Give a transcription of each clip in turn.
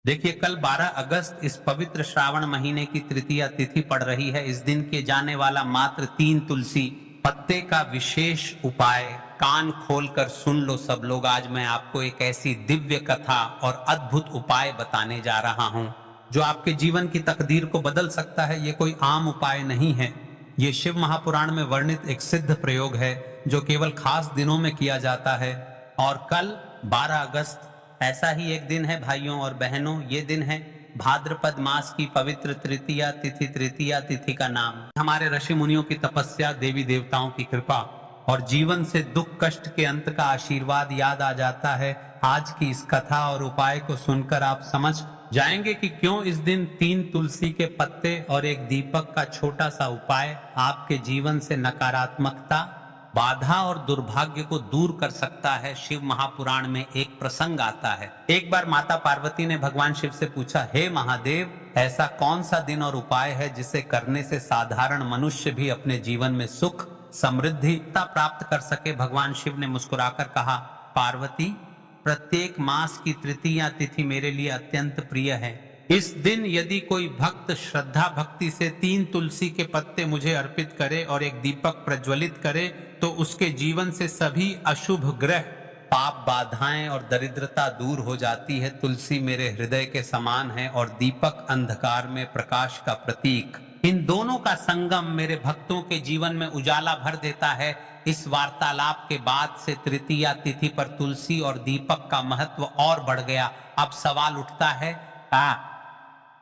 देखिए, कल 12 अगस्त इस पवित्र श्रावण महीने की तृतीया तिथि पड़ रही है। इस दिन किए जाने वाला मात्र 3 तुलसी पत्ते का विशेष उपाय कान खोलकर सुन लो सब लोग। आज मैं आपको एक ऐसी दिव्य कथा और अद्भुत उपाय बताने जा रहा हूं जो आपके जीवन की तकदीर को बदल सकता है। ये कोई आम उपाय नहीं है। ये शिव महापुराण में वर्णित एक सिद्ध प्रयोग है जो केवल खास दिनों में किया जाता है। और कल 12 अगस्त ऐसा ही एक दिन है भाइयों और बहनों। ये दिन है भाद्रपद मास की पवित्र तृतीया तिथि। तृतीया तिथि का नाम हमारे ऋषि मुनियों की तपस्या, देवी देवताओं की कृपा और जीवन से दुख कष्ट के अंत का आशीर्वाद याद आ जाता है। आज की इस कथा और उपाय को सुनकर आप समझ जाएंगे कि क्यों इस दिन 3 तुलसी के पत्ते और एक दीपक का छोटा सा उपाय आपके जीवन से नकारात्मकता, बाधा और दुर्भाग्य को दूर कर सकता है। शिव महापुराण में एक प्रसंग आता है। एक बार माता पार्वती ने भगवान शिव से पूछा, हे महादेव, ऐसा कौन सा दिन और उपाय है जिसे करने से साधारण मनुष्य भी अपने जीवन में सुख समृद्धि प्राप्त कर सके। भगवान शिव ने मुस्कुराकर कहा, पार्वती, प्रत्येक मास की तृतीया तिथि मेरे लिए अत्यंत प्रिय है। इस दिन यदि कोई भक्त श्रद्धा भक्ति से 3 तुलसी के पत्ते मुझे अर्पित करे और एक दीपक प्रज्वलित करे तो उसके जीवन से सभी अशुभ ग्रह, पाप, बाधाएं और दरिद्रता दूर हो जाती है। तुलसी मेरे हृदय के समान है और दीपक अंधकार में प्रकाश का प्रतीक। इन दोनों का संगम मेरे भक्तों के जीवन में उजाला भर देता है। इस वार्तालाप के बाद से तृतीया तिथि पर तुलसी और दीपक का महत्व और बढ़ गया। अब सवाल उठता है,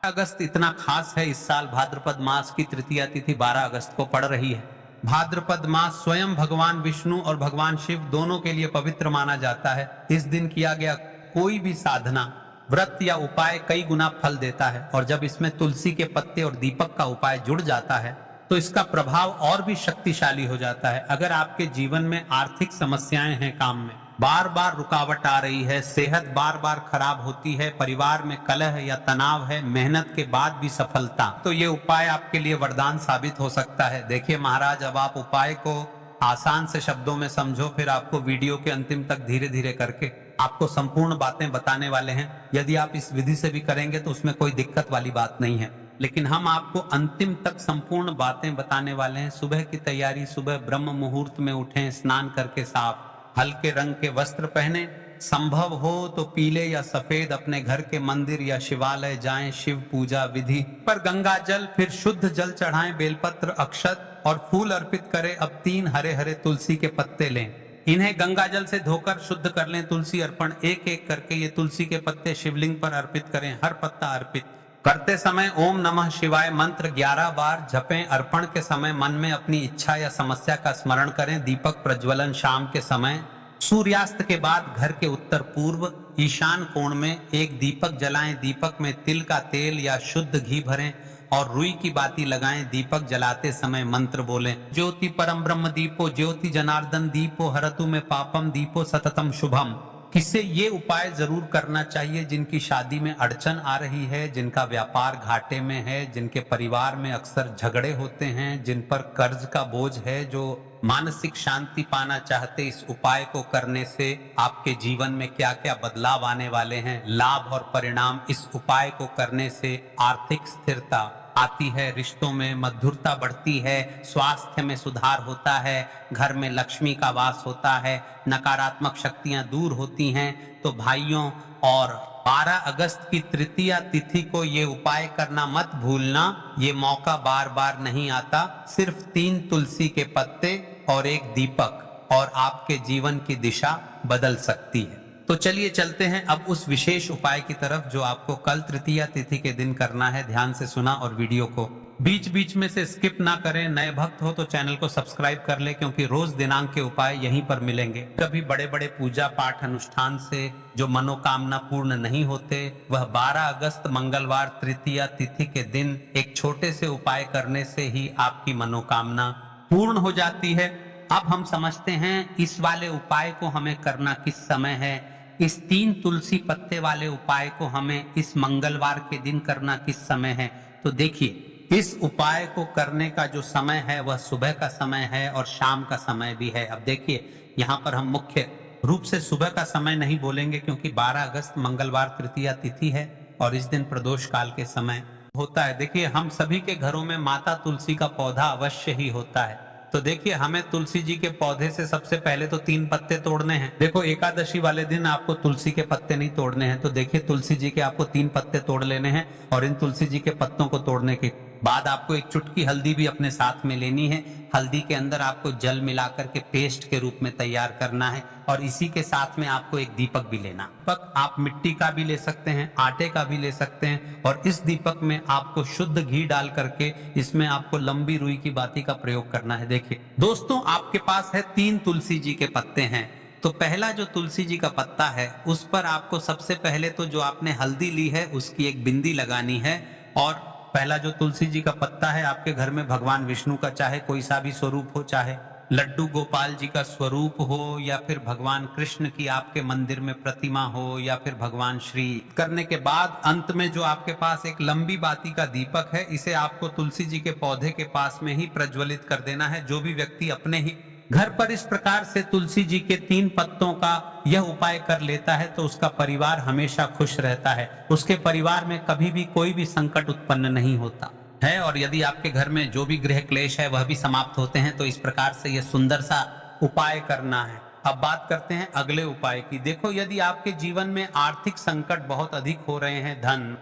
अगस्त इतना खास है? इस साल भाद्रपद मास की तृतीया तिथि 12 अगस्त को पड़ रही है। भाद्रपद मास स्वयं भगवान विष्णु और भगवान शिव दोनों के लिए पवित्र माना जाता है। इस दिन किया गया कोई भी साधना, व्रत या उपाय कई गुना फल देता है। और जब इसमें तुलसी के पत्ते और दीपक का उपाय जुड़ जाता है तो इसका प्रभाव और भी शक्तिशाली हो जाता है। अगर आपके जीवन में आर्थिक समस्याएं हैं, काम में बार बार रुकावट आ रही है, सेहत बार बार खराब होती है, परिवार में कलह या तनाव है, मेहनत के बाद भी सफलता, तो ये उपाय आपके लिए वरदान साबित हो सकता है। देखिए महाराज, अब आप उपाय को आसान से शब्दों में समझो, फिर आपको वीडियो के अंतिम तक धीरे धीरे करके आपको संपूर्ण बातें बताने वाले हैं। यदि आप इस विधि से भी करेंगे तो उसमें कोई दिक्कत वाली बात नहीं है, लेकिन हम आपको अंतिम तक संपूर्ण बातें बताने वाले हैं। सुबह की तैयारी, सुबह ब्रह्म मुहूर्त में उठें, स्नान करके साफ हल्के रंग के वस्त्र पहने, संभव हो तो पीले या सफेद, अपने घर के मंदिर या शिवालय जाएं, शिव पूजा विधि पर गंगा जल, फिर शुद्ध जल चढ़ाएं, बेलपत्र, अक्षत और फूल अर्पित करें। अब 3 हरे हरे तुलसी के पत्ते लें, इन्हें गंगा जल से धोकर शुद्ध कर लें। तुलसी अर्पण एक एक करके ये तुलसी के पत्ते शिवलिंग पर अर्पित करें। हर पत्ता अर्पित करते समय ओम नमः शिवाय मंत्र 11 बार जपें। अर्पण के समय मन में अपनी इच्छा या समस्या का स्मरण करें। दीपक प्रज्वलन शाम के समय सूर्यास्त के बाद घर के उत्तर पूर्व ईशान कोण में एक दीपक जलाएं। दीपक में तिल का तेल या शुद्ध घी भरें और रुई की बाती लगाएं। दीपक जलाते समय मंत्र बोलें, ज्योति परम ब्रह्म दीपो ज्योति जनार्दन दीपो हरतु में पापम दीपो सततम शुभम। किसे ये उपाय जरूर करना चाहिए जिनकी शादी में अड़चन आ रही है, जिनका व्यापार घाटे में है, जिनके परिवार में अक्सर झगड़े होते हैं, जिन पर कर्ज का बोझ है, जो मानसिक शांति पाना चाहते। इस उपाय को करने से आपके जीवन में क्या क्या बदलाव आने वाले हैं, लाभ और परिणाम। इस उपाय को करने से आर्थिक स्थिरता आती है, रिश्तों में मधुरता बढ़ती है, स्वास्थ्य में सुधार होता है, घर में लक्ष्मी का वास होता है, नकारात्मक शक्तियां दूर होती हैं। तो भाइयों, और 12 अगस्त की तृतीया तिथि को ये उपाय करना मत भूलना। ये मौका बार बार नहीं आता। सिर्फ 3 तुलसी के पत्ते और एक दीपक और आपके जीवन की दिशा बदल सकती है। तो चलिए चलते हैं अब उस विशेष उपाय की तरफ जो आपको कल तृतीया तिथि के दिन करना है। ध्यान से सुना और वीडियो को बीच बीच में से स्किप ना करें। नए भक्त हो तो चैनल को सब्सक्राइब कर ले, क्योंकि रोज दिनांक के उपाय यहीं पर मिलेंगे। कभी बड़े बड़े पूजा पाठ अनुष्ठान से जो मनोकामना पूर्ण नहीं होते, वह 12 अगस्त मंगलवार तृतीया तिथि के दिन एक छोटे से उपाय करने से ही आपकी मनोकामना पूर्ण हो जाती है। अब हम समझते हैं इस वाले उपाय को हमें करना किस समय है। इस 3 तुलसी पत्ते वाले उपाय को हमें इस मंगलवार के दिन करना किस समय है। तो देखिए, इस उपाय को करने का जो समय है वह सुबह का समय है और शाम का समय भी है। अब देखिए, यहाँ पर हम मुख्य रूप से सुबह का समय नहीं बोलेंगे, क्योंकि 12 अगस्त मंगलवार तृतीया तिथि है और इस दिन प्रदोष काल के समय होता है। देखिए हम सभी के घरों में माता तुलसी का पौधा अवश्य ही होता है। तो देखिए हमें तुलसी जी के पौधे से सबसे पहले तो 3 पत्ते तोड़ने हैं। देखो एकादशी वाले दिन आपको तुलसी के पत्ते नहीं तोड़ने हैं। तो देखिए तुलसी जी के आपको 3 पत्ते तोड़ लेने हैं और इन तुलसी जी के पत्तों को तोड़ने के बाद आपको एक चुटकी हल्दी भी अपने साथ में लेनी है। हल्दी के अंदर आपको जल मिलाकर के पेस्ट के रूप में तैयार करना है और इसी के साथ में आपको एक दीपक भी लेना। दीपक आप मिट्टी का भी ले सकते हैं, आटे का भी ले सकते हैं और इस दीपक में आपको शुद्ध घी डाल करके इसमें आपको लंबी रुई की बाती का प्रयोग करना है। देखिए दोस्तों आपके पास है 3 तुलसी जी के पत्ते हैं। तो पहला जो तुलसी जी का पत्ता है उस पर आपको सबसे पहले तो जो आपने हल्दी ली है उसकी एक बिंदी लगानी है। और पहला जो तुलसी जी का पत्ता है आपके घर में भगवान विष्णु का चाहे कोई सा भी स्वरूप हो, चाहे लड्डू गोपाल जी का स्वरूप हो या फिर भगवान कृष्ण की आपके मंदिर में प्रतिमा हो या फिर भगवान श्री, करने के बाद अंत में जो आपके पास एक लंबी बाती का दीपक है इसे आपको तुलसी जी के पौधे के पास में ही प्रज्वलित कर देना है। जो भी व्यक्ति अपने ही घर पर इस प्रकार से तुलसी जी के 3 पत्तों का यह उपाय कर लेता है तो उसका परिवार हमेशा खुश रहता है, उसके परिवार में कभी भी कोई भी संकट उत्पन्न नहीं होता है और यदि आपके घर में जो भी गृह क्लेश है वह भी समाप्त होते हैं। तो इस प्रकार से यह सुंदर सा उपाय करना है। अब बात करते हैं अगले उपाय की। देखो यदि आपके जीवन में आर्थिक संकट बहुत अधिक हो रहे हैं, धन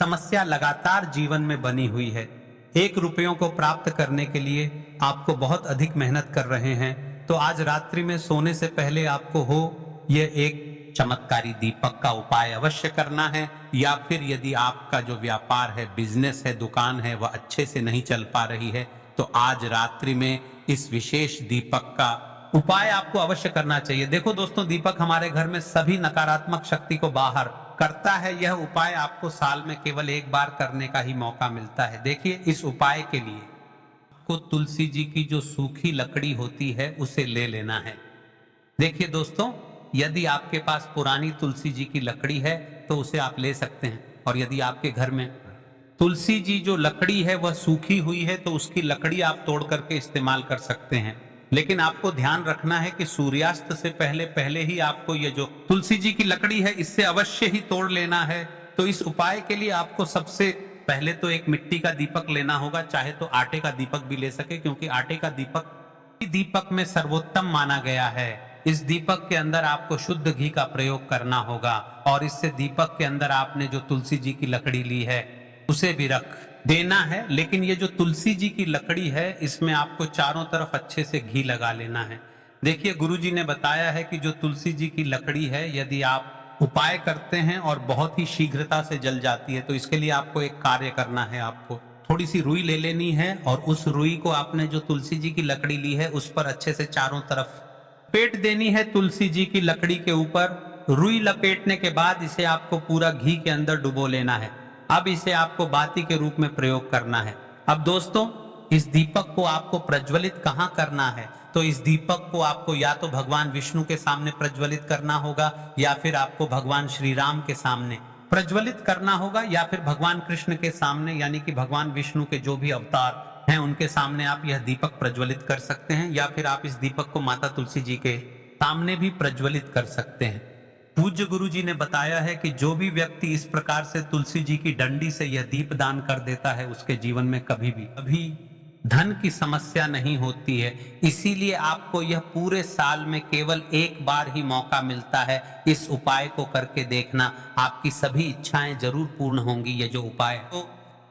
समस्या लगातार जीवन में बनी हुई है, 1 रुपयों को प्राप्त करने के लिए आपको बहुत अधिक मेहनत कर रहे हैं, तो आज रात्रि में सोने से पहले आपको हो यह एक चमत्कारी दीपक का उपाय अवश्य करना है। या फिर यदि आपका जो व्यापार है, बिजनेस है, दुकान है वह अच्छे से नहीं चल पा रही है तो आज रात्रि में इस विशेष दीपक का उपाय आपको अवश्य करना चाहिए। देखो दोस्तों दीपक हमारे घर में सभी नकारात्मक शक्ति को बाहर करता है। यह उपाय आपको साल में केवल 1 बार करने का ही मौका मिलता है। देखिए इस उपाय के लिए आपको तुलसी जी की जो सूखी लकड़ी होती है उसे ले लेना है। देखिए दोस्तों यदि आपके पास पुरानी तुलसी जी की लकड़ी है तो उसे आप ले सकते हैं और यदि आपके घर में तुलसी जी जो लकड़ी है वह सूखी हुई है तो उसकी लकड़ी आप तोड़ करके इस्तेमाल कर सकते हैं। लेकिन आपको ध्यान रखना है कि सूर्यास्त से पहले ही आपको ये जो तुलसी जी की लकड़ी है इससे अवश्य ही तोड़ लेना है। तो इस उपाय के लिए आपको सबसे पहले तो एक मिट्टी का दीपक लेना होगा, चाहे तो आटे का दीपक भी ले सके क्योंकि आटे का दीपक में सर्वोत्तम माना गया है। इस दीपक के अंदर आपको शुद्ध घी का प्रयोग करना होगा और इससे दीपक के अंदर आपने जो तुलसी जी की लकड़ी ली है उसे भी रख देना है। लेकिन ये जो तुलसी जी की लकड़ी है इसमें आपको चारों तरफ अच्छे से घी लगा लेना है। देखिए गुरुजी ने बताया है कि जो तुलसी जी की लकड़ी है यदि आप उपाय करते हैं और बहुत ही शीघ्रता से जल जाती है तो इसके लिए आपको एक कार्य करना है। आपको थोड़ी सी रुई ले लेनी है और उस रुई को आपने जो तुलसी जी की लकड़ी ली है उस पर अच्छे से चारों तरफ लपेट देनी है। तुलसी जी की लकड़ी के ऊपर रुई लपेटने के बाद इसे आपको पूरा घी के अंदर डुबो लेना है। अब इसे आपको बाती के रूप में प्रयोग करना है। अब दोस्तों इस दीपक को आपको प्रज्वलित कहाँ करना है, तो इस दीपक को आपको या तो भगवान विष्णु के सामने प्रज्वलित करना होगा या फिर आपको भगवान श्री राम के सामने प्रज्वलित करना होगा या फिर भगवान कृष्ण के सामने यानी कि भगवान विष्णु के जो भी अवतार हैं उनके सामने आप यह दीपक प्रज्वलित कर सकते हैं या फिर आप इस दीपक को माता तुलसी जी के सामने भी प्रज्वलित कर सकते हैं। पूज्य गुरु जी ने बताया है कि जो भी व्यक्ति इस प्रकार से तुलसी जी की डंडी से यह दीप दान कर देता है उसके जीवन में कभी धन की समस्या नहीं होती है। इसीलिए आपको यह पूरे साल में केवल 1 बार ही मौका मिलता है। इस उपाय को करके देखना, आपकी सभी इच्छाएं जरूर पूर्ण होंगी। यह जो उपाय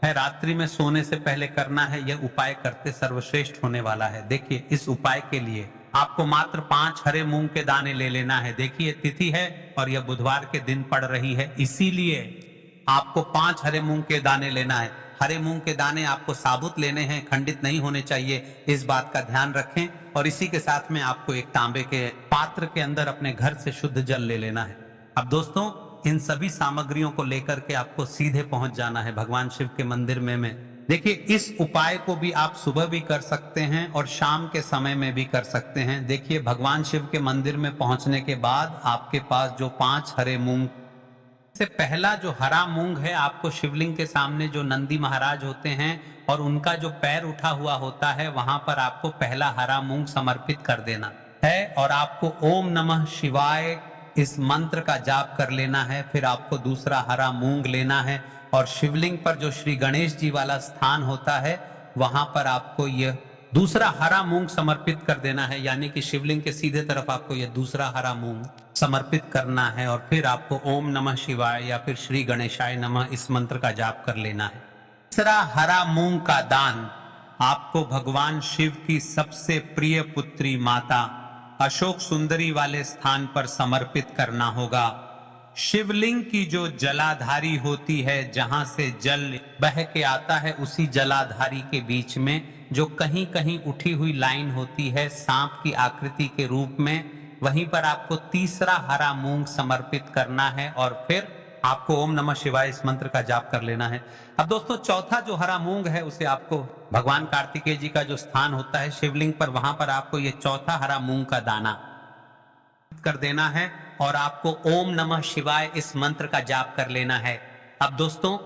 है रात्रि में सोने से पहले करना है, यह उपाय करते सर्वश्रेष्ठ होने वाला है। देखिए इस उपाय के लिए आपको मात्र 5 हरे मूंग के दाने ले लेना है। देखिए तिथि है और यह बुधवार के दिन पड़ रही है, इसीलिए आपको 5 हरे मूंग के दाने लेना है। हरे मूंग के दाने आपको साबुत लेने हैं, खंडित नहीं होने चाहिए, इस बात का ध्यान रखें। और इसी के साथ में आपको एक तांबे के पात्र के अंदर अपने घर से शुद्ध जल ले लेना है। अब दोस्तों इन सभी सामग्रियों को लेकर के आपको सीधे पहुंच जाना है भगवान शिव के मंदिर में। देखिए इस उपाय को भी आप सुबह भी कर सकते हैं और शाम के समय में भी कर सकते हैं। देखिए भगवान शिव के मंदिर में पहुंचने के बाद आपके पास जो 5 हरे मूंग से पहला जो हरा मूंग है आपको शिवलिंग के सामने जो नंदी महाराज होते हैं और उनका जो पैर उठा हुआ होता है वहां पर आपको पहला हरा मूंग समर्पित कर देना है और आपको ओम नमः शिवाय इस मंत्र का जाप कर लेना है। फिर आपको दूसरा हरा मूंग लेना है और शिवलिंग पर जो श्री गणेश जी वाला स्थान होता है वहां पर आपको यह दूसरा हरा मूंग समर्पित कर देना है, यानी कि शिवलिंग के सीधे तरफ आपको यह दूसरा हरा मूंग समर्पित करना है। और फिर आपको ओम नमः शिवाय या फिर श्री गणेशाय नमः इस मंत्र का जाप कर लेना है। तीसरा हरा मूंग का दान आपको भगवान शिव की सबसे प्रिय पुत्री माता अशोक सुंदरी वाले स्थान पर समर्पित करना होगा। शिवलिंग की जो जलाधारी होती है, जहां से जल बह के आता है, उसी जलाधारी के बीच में जो कहीं कहीं उठी हुई लाइन होती है सांप की आकृति के रूप में, वहीं पर आपको तीसरा हरा मूंग समर्पित करना है और फिर आपको ओम नमः शिवाय इस मंत्र का जाप कर लेना है। अब दोस्तों चौथा जो हरा मूंग है उसे आपको भगवान कार्तिकेय जी का जो स्थान होता है शिवलिंग पर, वहां पर आपको ये चौथा हरा मूंग का दाना कर देना है और आपको ओम नमः शिवाय इस मंत्र का जाप कर लेना है। अब दोस्तों